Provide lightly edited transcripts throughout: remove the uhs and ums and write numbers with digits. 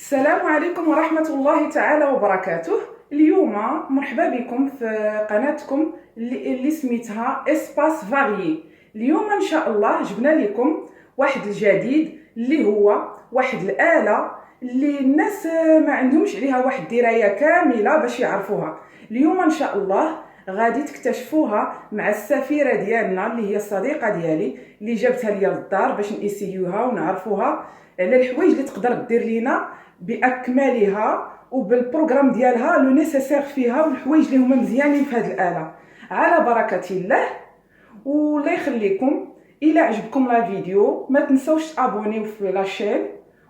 السلام عليكم ورحمة الله تعالى وبركاته. اليوم مرحبا بكم في قناتكم اللي سميتها اسباس فاريي. اليوم ان شاء الله جبنا لكم واحد الجديد اللي هو واحد الآلة اللي الناس ما عندهمش عليها واحد الدراية كاملة باش يعرفوها. اليوم ان شاء الله غادي تكتشفوها مع السفيرة ديالنا اللي هي الصديقة ديالي اللي جابتها ليا للدار باش نسيوها ونعرفوها على الحوايج اللي تقدر دير لينا باكملها وبالبروغرام ديالها لو نيسيسير فيها والحوايج اللي هما مزيانين في هذه الاله. على بركه الله والله يخليكم. الى عجبكم لا فيديو ما تنسوش تابونيو في لاشين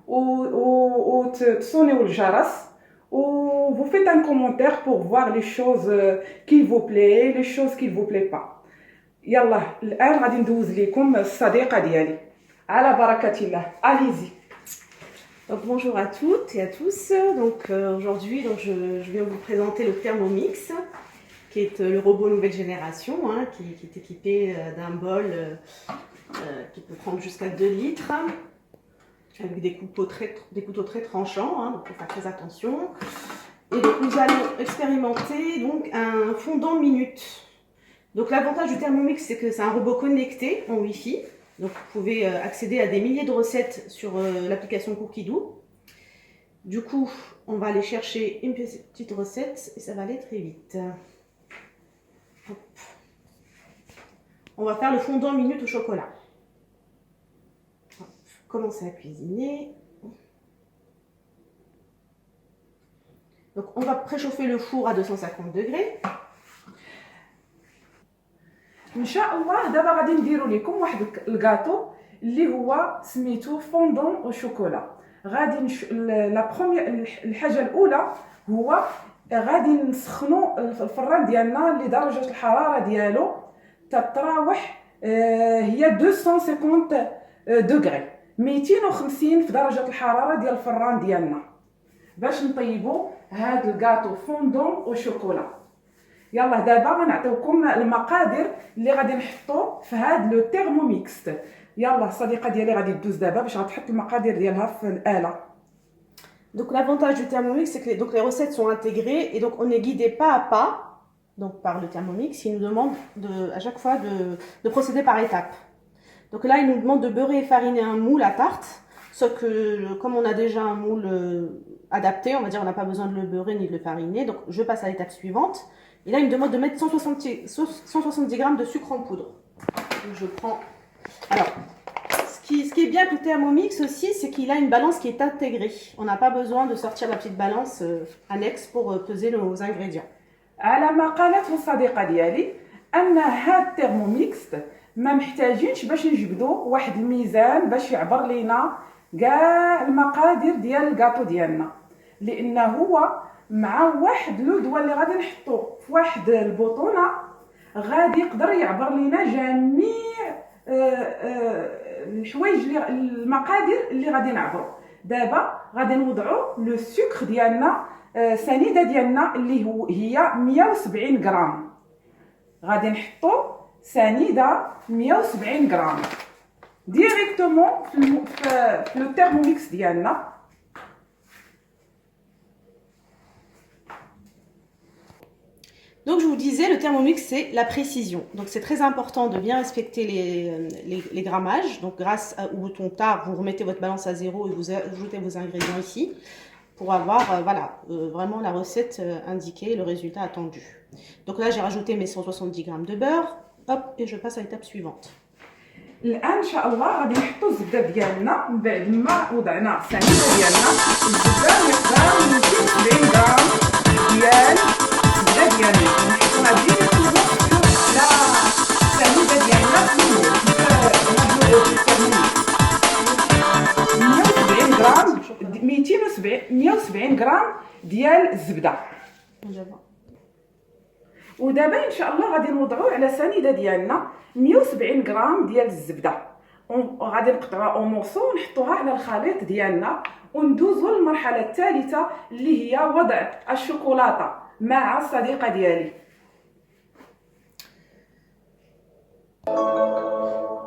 وتصونيو الجرس و vous faites un commentaire pour voir les choses qui vous plaît, les choses qui vous plaît pas. يلا الان غادي ندوز لكم الصديقه ديالي. على بركه الله. allez-y. Donc, bonjour à toutes et à tous. Aujourd'hui, je viens vous présenter le Thermomix, qui est le robot nouvelle génération, qui est équipé d'un bol qui peut prendre jusqu'à 2 litres, avec des couteaux très tranchants, donc il faut faire très attention. Et donc nous allons expérimenter donc un fondant minute. Donc l'avantage du Thermomix, c'est que c'est un robot connecté en Wi-Fi. Donc vous pouvez accéder à des milliers de recettes sur l'application Cookidoo. Du coup, on va aller chercher une petite recette et ça va aller très vite. Hop. On va faire le fondant minute au chocolat. Hop. Commencer à cuisiner. Donc on va préchauffer le four à 250 degrés. ان شاء الله دابا غادي نديرو لكم واحد الكاطو اللي هو سميتو فوندون او شوكولا. غادي لا بروميير الحاجه الاولى هو غادي نسخنو الفران ديالنا اللي درجه الحراره ديالو تتراوح هي 250 دوغري 250 في درجه الحراره ديال الفران ديالنا باش نطيبو هاد الكاطو فوندون او شوكولا. يلا دابا غنعطيوكم المقادير اللي غادي نحطو في هاد لو تيرموميكس. يلا الصديقه ديالي غادي تدوز دابا باش غتحط المقادير ديالها في الاله. Donc l'avantage du Thermomix, c'est que les recettes sont intégrées et donc on est guidé pas à pas donc par le Thermomix. Il nous demande à chaque fois de procéder par étapes. Donc là, il nous demande de beurrer et fariner un moule à tarte, sauf que comme on a déjà un moule adapté, on va dire on n'a pas besoin de le beurrer ni de le fariner. Donc je passe à l'étape suivante. Et là, il me demande de mettre 170 grammes de sucre en poudre. Donc je prends... Alors, ce qui est bien avec le Thermomix aussi, c'est qu'il a une balance qui est intégrée. On n'a pas besoin de sortir la petite balance annexe pour peser nos ingrédients. على ما قالته الصديقه ديالي ان هاد الترموميكس ما محتاجينش باش نجبدو واحد الميزان باش يعبر لينا كاع المقادير ديال الكاطو ديالنا، لانه هو مع واحد لو دوا اللي غادي نحطو في واحد البوطونه غادي يقدر يعبر لينا جميع الحوايج اللي المقادير اللي غادي نعبرو. دابا غادي نوضعو لو سكر ديالنا سنيده ديالنا اللي هي 170 غرام. غادي نحطو سنيده 170 غرام ديريكتومون في لو تيرموميكس ديالنا. Donc je vous disais, le Thermomix, c'est la précision. Donc c'est très important de bien respecter les grammages. Donc grâce au bouton TAR, vous remettez votre balance à 0 et vous ajoutez vos ingrédients ici pour avoir vraiment la recette indiquée et le résultat attendu. Donc là, j'ai rajouté mes 170 grammes de beurre. Hop, et je passe à l'étape suivante. الان ان شاء الله غادي نحطو الزبده ديالنا من بعد ما وضعنا السنيده ديالنا. الزبده مقدار 270 غرام ديال الزبده ديالنا نحطوها ديريكتومون لا السنيده ديالنا في الترموميكس. 170 غرام 170 غرام ديال الزبده. ودابا ان شاء الله غادي نوضعو على سنيده ديالنا 170 غرام ديال الزبده وغادي نقطعوها او مورسو ونحطوها على الخليط ديالنا وندوزو للمرحله الثالثه اللي هي وضع الشوكولاته مع الصديقه ديالي.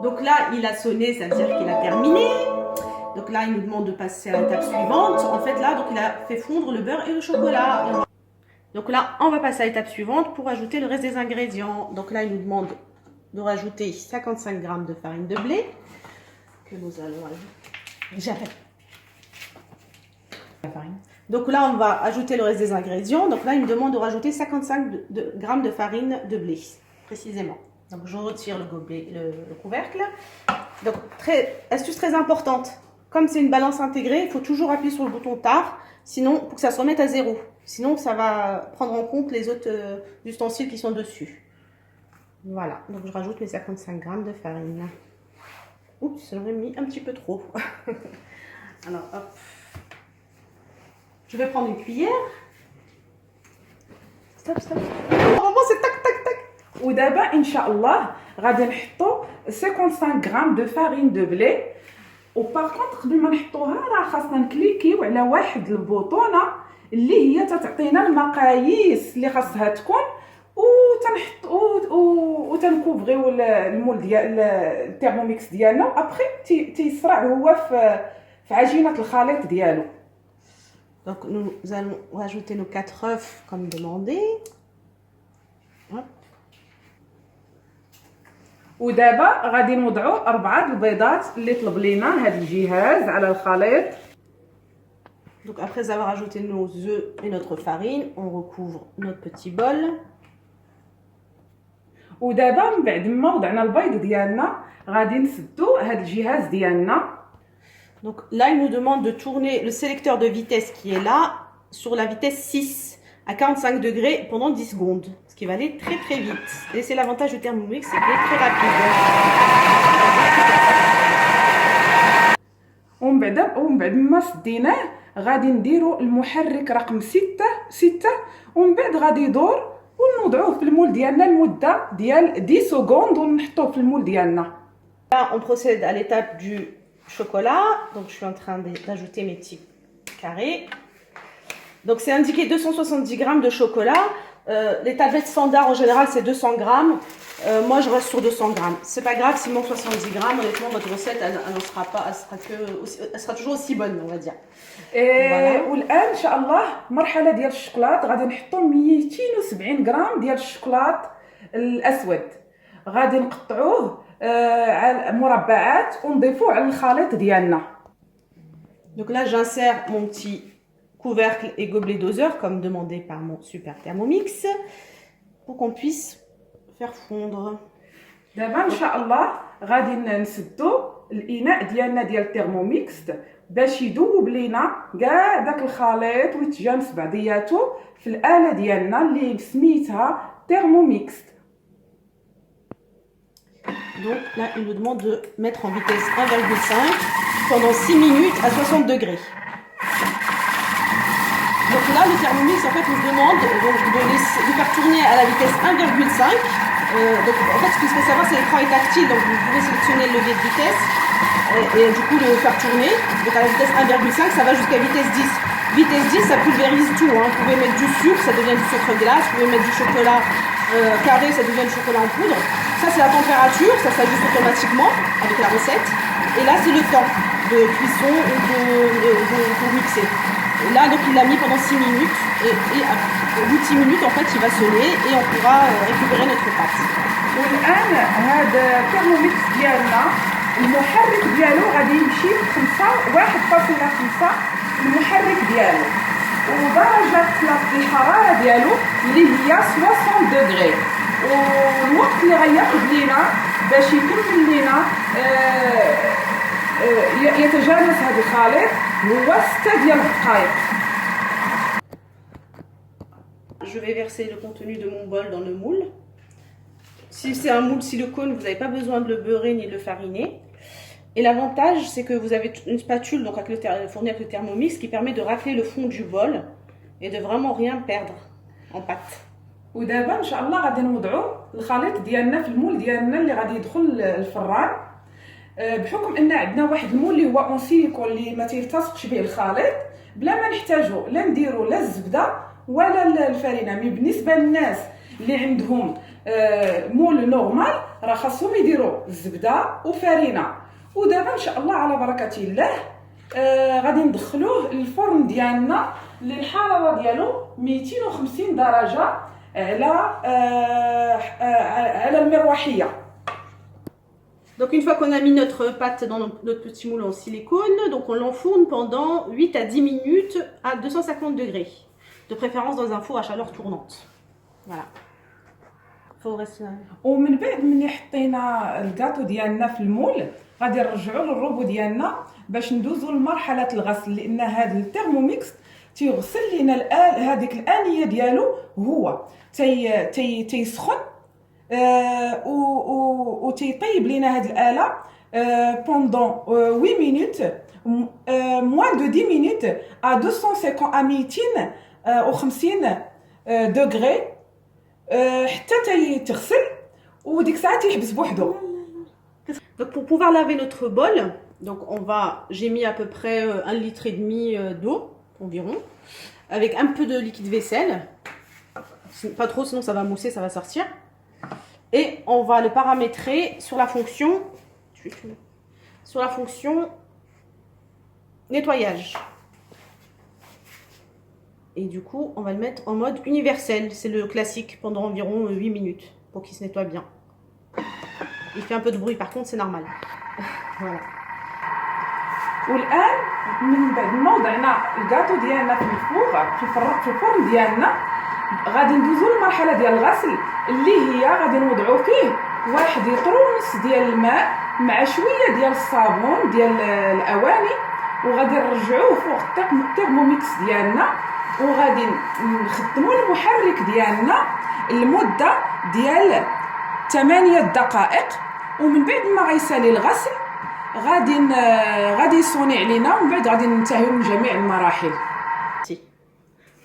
Donc là, il a sonné, ça veut dire qu'il a terminé. Donc là, il nous demande de passer à l'étape suivante. En fait, là, chocolat. Donc il a fait fondre le beurre et le chocolat. Donc là, on va passer à l'étape suivante pour ajouter le reste des ingrédients. Donc là, il nous demande de rajouter 55 g de farine de blé que nous allons ajouter. J'arrête. La farine. Donc là, on va ajouter le reste des ingrédients. Donc là, il me demande de rajouter 55 g de farine de blé, précisément. Donc je retire le gobelet, le couvercle. Donc astuce très importante. Comme c'est une balance intégrée, il faut toujours appuyer sur le bouton tard, sinon pour que ça se remette à 0. Sinon, ça va prendre en compte les autres ustensiles qui sont dessus. Voilà. Donc je rajoute mes 55 g de farine. Oups, j'en ai mis un petit peu trop. Alors hop. Je vais prendre une cuillère. Stop. Normalement, c'est tac, tac, tac. ودابا ان شاء الله غادي نحطوا 55 غرام دو فارين دو بلي. وبار كونطخ قبل ما نحطوها راه خاصنا نكليكيو على واحد البوطونه اللي هي تتعطينا المقاييس اللي خاصها تكون وتنحط وتنكوفغيو المول ديال التيرموميكس ديالنا ابري تيسرع هو في عجينه الخليط ديالو. Donc nous allons rajouter nos 4 œufs comme demandé. Hop. ودابا غادي نوضعوا 4 البيضات اللي طلب لينا هذا الجهاز على الخليط. Donc après avoir ajouté nos œufs et notre farine, on recouvre notre petit bol. ودابا من بعد ما وضعنا البيض ديالنا غادي نسدوا هذا الجهاز ديالنا. Donc là, il nous demande de tourner le sélecteur de vitesse qui est là sur la vitesse 6 à 45 degrés pendant 10 secondes. Ce qui va aller très très vite. Et c'est l'avantage du Thermomix, c'est qu'il est très rapide. ومن بعد ما سديناه غادي نديروا المحرك رقم 6 ومن بعد غادي يدور ونوضعوه في المول ديالنا لمده ديال 10 سكوند ونحطوه في المول ديالنا. Là, on procède à l'étape du chocolat. Donc je suis en train d'ajouter mes petits carrés. Donc c'est indiqué 270 g de chocolat. Les tablettes standards en général c'est 200 g. Moi je reste sur 200 g. C'est pas grave s'il manque 70 g. Honnêtement votre recette elle sera pas, elle sera toujours aussi bonne on va dire. والان ان شاء الله مرحله ديال الشوكولات غادي نحطوا 270 غرام ديال الشوكولات الاسود. غادي نقطعوه على مربعات ونضيفوه على الخليط ديالنا. Donc là j'insère mon petit couvercle et gobelet doseur comme demandé par mon super Thermomix pour qu'on puisse faire fondre. دابا ان شاء الله غادي نسدوا الاناء ديالنا ديال الترموميكس باش يذوب لينا كاع داك الخليط ويتجانس بعضياته في الاله ديالنا اللي سميتها ترموميكس. Donc là il nous demande de mettre en vitesse 1,5 pendant 6 minutes à 60 degrés. Donc là, le Thermomix en fait nous demande de faire tourner à la vitesse 1,5. Donc en fait, ce qu'il faut savoir, c'est l'écran est tactile, donc vous pouvez sélectionner le levier de vitesse et du coup le faire tourner. Donc à la vitesse 1,5, ça va jusqu'à vitesse 10. Vitesse 10, ça pulvérise tout. Hein. Vous pouvez mettre du sucre, ça devient du sucre glace. Vous pouvez mettre du chocolat carré, ça devient du chocolat en poudre. Ça, c'est la température, ça s'ajuste automatiquement avec la recette. Et là, c'est le temps de cuisson ou de mixer. Et là, donc, il l'a mis pendant 6 minutes. Et au bout de 6 minutes, en fait, il va sonner et on pourra récupérer notre pâte. والآن هذا الترموميكس ديالنا المحرك ديالو غادي يمشي ب 1.5 المحرك ديالو ودرجة الحرارة ديالو اللي هي 60 دوغري. والوقت اللي غياخد لينا باش يكمل لينا يتجانس هذا الخليط هو 6 ديال الدقائق. Je vais verser le contenu de mon bol dans le moule. Si c'est un moule silicone, vous n'avez pas besoin de le beurrer ni de le fariner. Et l'avantage, c'est que vous avez une spatule donc fournie avec le Thermomix qui permet de racler le fond du bol et de vraiment rien perdre en pâte. ودابا ان شاء الله غادي نوضعوا الخليط ديالنا في المول ديالنا اللي غادي يدخل الفران. بحكم ان عندنا واحد المول اللي هو اون سيليكون اللي ما تيلتصقش به الخليط بلا ما نحتاجو لا نديرو لا الزبده ولا الفرينه. مي بالنسبه للناس اللي عندهم مول نورمال راه خاصهم يديروا الزبده وفرينه. ودابا ان شاء الله على بركه الله غادي ندخلوه للفرن ديالنا اللي الحراره ديالو 250 درجه على المروحيه. Donc une fois qu'on a mis notre pâte dans notre petit moule en silicone, donc on l'enfourne pendant 8 à 10 minutes à 250 degrés. De préférence dans un four à chaleur tournante. Voilà. Faut rester. ومن بعد ملي حطينا الكاطو ديالنا في المول غادي نرجعوا للروبو ديالنا باش ندوزوا لمرحله الغسل، لان هذا الترموميكس تيغسل لينا هذيك الانيه ديالو هو تيسخن و تيطيب لينا هذه الاله pendant 8 minutes moins de 10 minutes à 250 à 250 degrés حتى تغسل وديك الساعه تيحبس بوحدو. Donc pour pouvoir laver notre bol, donc j'ai mis à peu près 1,5 litre d'eau environ, avec un peu de liquide vaisselle, pas trop sinon ça va mousser, ça va sortir. Et on va le paramétrer sur la fonction nettoyage. Et du coup, on va le mettre en mode universel. C'est le classique pendant environ 8 minutes pour qu'il se nettoie bien. Il fait un peu de bruit par contre, c'est normal. Voilà. والآن من بعد ما وضعنا الكاطو ديالنا في الفرن ديالنا غادي ندوزو للمرحله ديال الغسل اللي هي غادي نوضعو فيه 1 لتر ونص ديال الماء مع شويه ديال الصابون ديال الاواني، وغادي نرجعوه فوق الترموميكس ديالنا وغادي نخدموا المحرك ديالنا لمده ديال 8 دقائق. ومن بعد ما غيسالي الغسل غادي يصوني علينا ومن بعد غادي ننتهيو من جميع المراحل.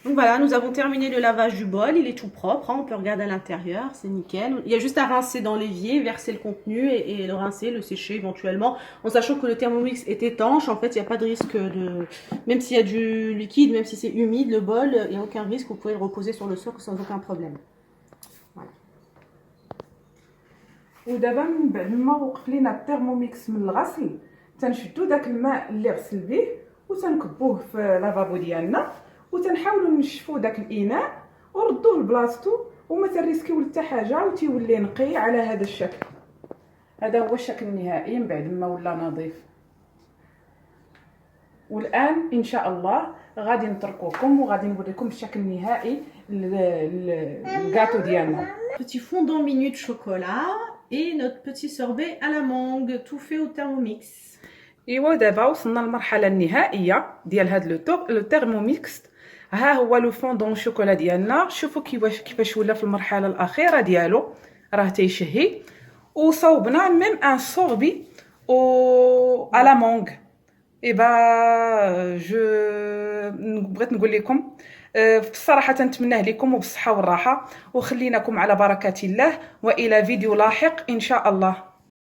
Donc voilà, nous avons terminé le lavage du bol, il est tout propre, hein, on peut regarder à l'intérieur, c'est nickel. Il y a juste à rincer dans l'évier, verser le contenu et le rincer, le sécher éventuellement, en sachant que le Thermomix est étanche, en fait il n'y a pas de risque de... Même s'il y a du liquide, même si c'est humide, le bol, il n'y a aucun risque, vous pouvez le reposer sur le socle sans aucun problème. Voilà. ودابا من بعد ما وقف لينا الترموميكس من الغسل تنشدو داك الماء اللي غسل به وتنكبوه في لافابو ديالنا وتنحاولوا نشفوا داك الاناء وردوه لبلاصتو وما تريسكيو حتى حاجه وتيولي نقي على هذا الشكل. هذا هو الشكل النهائي من بعد ما ولا نظيف. والان ان شاء الله غادي نتركوكم وغادي نوريكم الشكل النهائي للغاتو ديالنا. Petit fondant minute chocolat et notre petit sorbet à la mangue, tout fait au Thermomix. ايوا دابا وصلنا للمرحله النهائيه ديال هذا لو تيرموميكس. ها هو لو فوندون شوكولا ديالنا، شوفوا كيفاش ولا في المرحله الاخيره ديالو راه تيشهي. وصوبنا ميم ان سوربي او على مونغ. بغيت نقول لكم بصراحه نتمناه لكم وبالصحه والراحه وخليناكم على بركه الله والى فيديو لاحق ان شاء الله.